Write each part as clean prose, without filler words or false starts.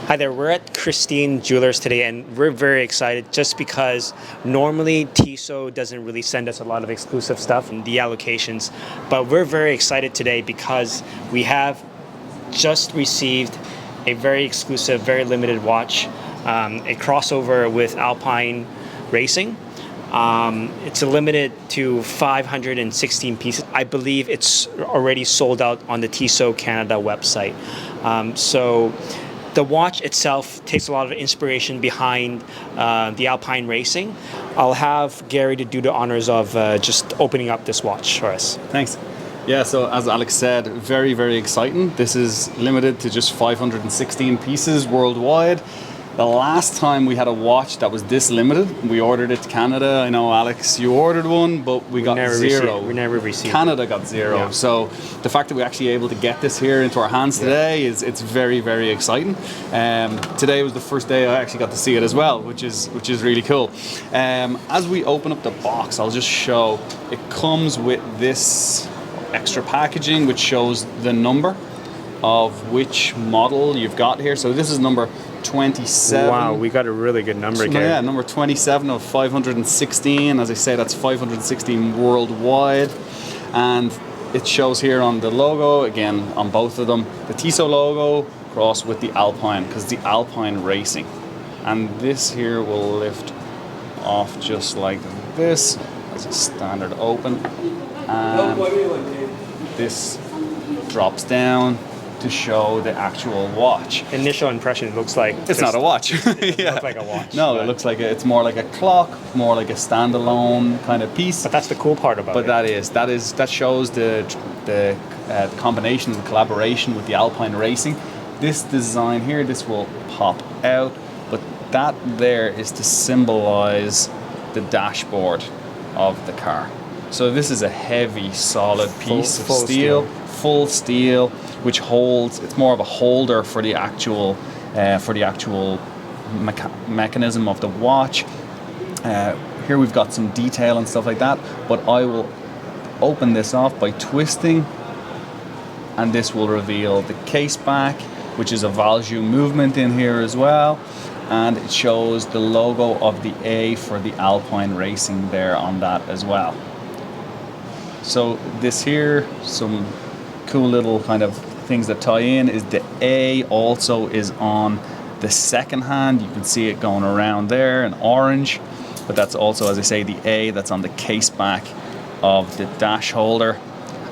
Hi there, we're at Christine Jewelers today and we're very excited just because normally Tissot doesn't really send us a lot of exclusive stuff and the allocations, but we're very excited today because we have just received a very exclusive, very limited watch, a crossover with Alpine Racing. It's limited to 516 pieces. I believe it's already sold out on the Tissot Canada website. So the watch itself takes a lot of inspiration behind the Alpine Racing. I'll have Gary to do the honors of just opening up this watch for us. Thanks. Yeah, so as Alex said, very, very exciting. This is limited to just 516 pieces worldwide. The last time we had a watch that was this limited, we ordered it to Canada. I know, Alex, you ordered one, but we got zero. We never received Canada got zero. Yeah. So the fact that we're actually able to get this here into our hands today it's very, very exciting. Today was the first day I actually got to see it as well, which is really cool. As we open up the box, I'll just show, it comes with this extra packaging which shows the number of which model you've got here. So this is number 27. Wow, we got a really good number, Gary. Yeah, number 27 of 516. As I say, that's 516 worldwide. And it shows here on the logo, again, on both of them, the Tissot logo crossed with the Alpine, because the Alpine Racing. And this here will lift off just like this, as a standard open. And this drops down to show the actual watch. Initial impression looks like it's not a watch. It looks like a watch. No, it looks like it's more like a clock, more like a standalone kind of piece. But that's the cool part about it. That shows the combination, the collaboration with the Alpine Racing. This design here, this will pop out, but that there is to symbolize the dashboard of the car. So this is a heavy, solid piece of steel, full steel, which holds. It's more of a holder for the actual mechanism of the watch. Here we've got some detail and stuff like that, but I will open this off by twisting, and this will reveal the case back, which is a value movement in here as well, and it shows the logo of the A for the Alpine Racing there on that as well. So this here, some cool little kind of things that tie in, is the A also is on the second hand. You can see it going around there in orange, but that's also, as I say, the A that's on the case back of the dash holder.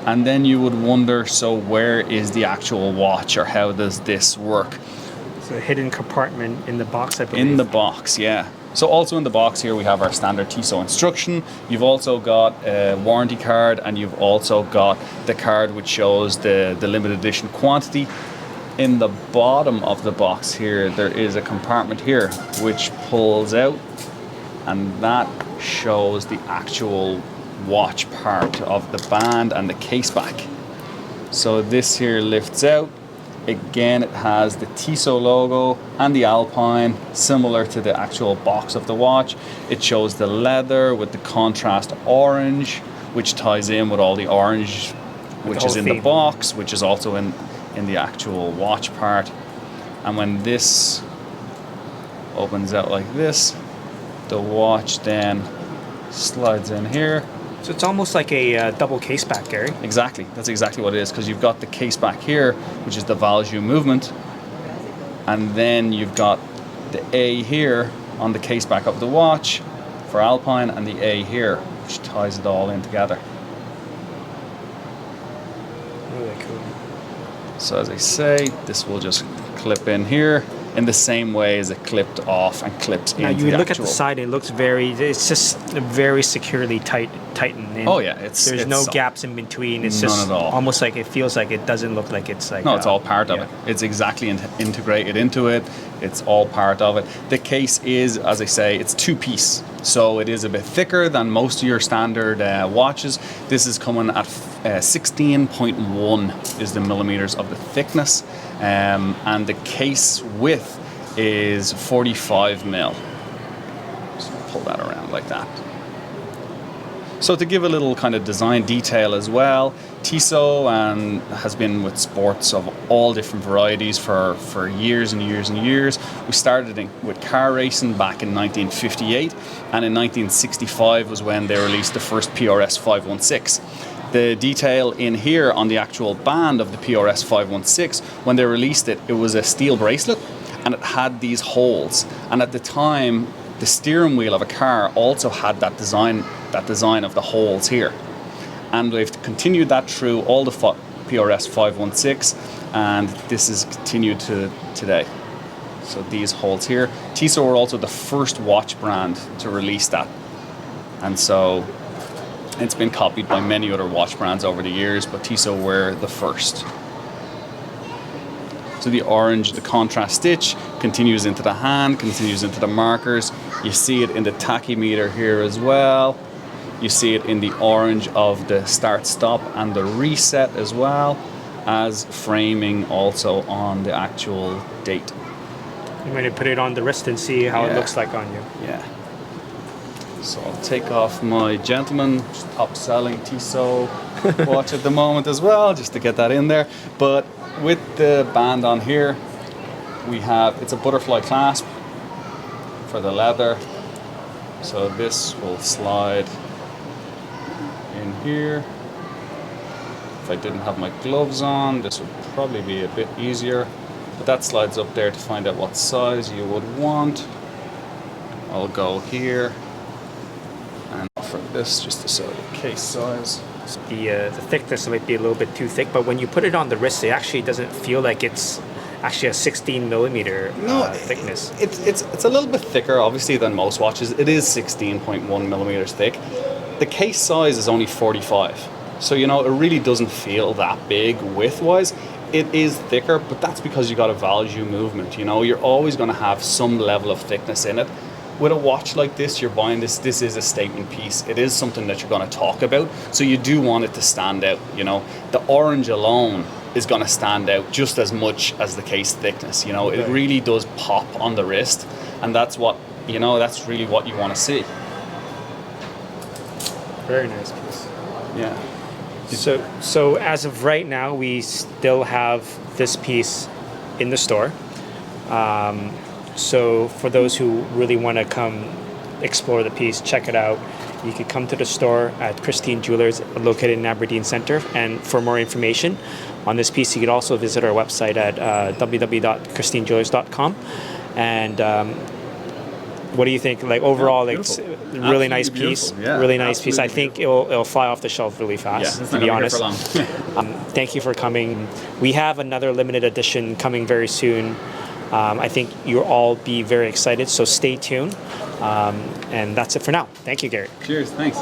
And then you would wonder, so where is the actual watch, or how does this work? It's a hidden compartment in the box, I believe. In the box, yeah. So also in the box here we have our standard Tissot instruction. You've also got a warranty card, and you've also got the card which shows the limited edition quantity. In the bottom of the box here, there is a compartment here which pulls out, and that shows the actual watch part of the band and the case back. So this here lifts out. Again, it has the Tissot logo and the Alpine, similar to the actual box of the watch. It shows the leather with the contrast orange, which ties in with all the orange, which is in the box, which is also in the actual watch part. And when this opens out like this, the watch then slides in here. So it's almost like a double case back, Gary. Exactly, that's exactly what it is, because you've got the case back here, which is the value movement, and then you've got the A here on the case back of the watch for Alpine, and the A here, which ties it all in together. Really cool. So as I say, this will just clip in here in the same way as it clipped off and clipped into the actual. Now you look at the side, it looks it's just very securely tightened in. Oh yeah, there's no gaps in between. It's just none at all. Almost like it feels like it doesn't look like it's like. No, it's all part of it. It's exactly integrated into it. It's all part of it. The case is, as I say, it's two-piece, so it is a bit thicker than most of your standard watches. This is coming at 16.1 is the millimeters of the thickness, and the case width is 45 mil. Just pull that around like that. So to give a little kind of design detail as well, Tissot and has been with sports of all different varieties for years and years and years. We started with car racing back in 1958, and in 1965 was when they released the first PRS 516. The detail in here on the actual band of the PRS 516, when they released it, it was a steel bracelet and it had these holes. And at the time, the steering wheel of a car also had that design of the holes here. And they've continued that through all the PRS 516, and this is continued to today. So these holes here. Tissot were also the first watch brand to release that. And so it's been copied by many other watch brands over the years, but Tissot were the first. So the orange, the contrast stitch, continues into the hand, continues into the markers. You see it in the tachymeter here as well. You see it in the orange of the start-stop and the reset, as well as framing also on the actual date. I'm going to put it on the wrist and see how it looks like on you. Yeah. So I'll take off my gentleman, top selling Tissot watch at the moment as well, just to get that in there. But with the band on here, we have, it's a butterfly clasp for the leather. So this will slide in here. If I didn't have my gloves on, this would probably be a bit easier. But that slides up there to find out what size you would want. I'll go here and offer this just to show the case size. The thickness might be a little bit too thick, but when you put it on the wrist, it actually doesn't feel like it's actually a 16 millimeter thickness. It's a little bit thicker, obviously, than most watches. It is 16.1 millimeters thick. The case size is only 45. So, you know, it really doesn't feel that big width-wise. It is thicker, but that's because you got a value movement. You know, you're always going to have some level of thickness in it. With a watch like this, you're buying this is a statement piece. It is something that you're going to talk about, so you do want it to stand out. You know, the orange alone is going to stand out just as much as the case thickness. You know, it really does pop on the wrist, and that's what, you know, that's really what you want to see. Very nice piece. Yeah. So as of right now, we still have this piece in the store. So for those who really want to come explore the piece, check it out. You could come to the store at Christine Jewelers, located in Aberdeen Center. And for more information on this piece, you could also visit our website at www.christinejewelers.com. And what do you think? Like overall, like really nice piece, really nice piece. I think it'll fly off the shelf really fast. To be honest. Thank you for coming. We have another limited edition coming very soon. I think you'll all be very excited. So stay tuned. And that's it for now. Thank you, Gary. Cheers. Thanks.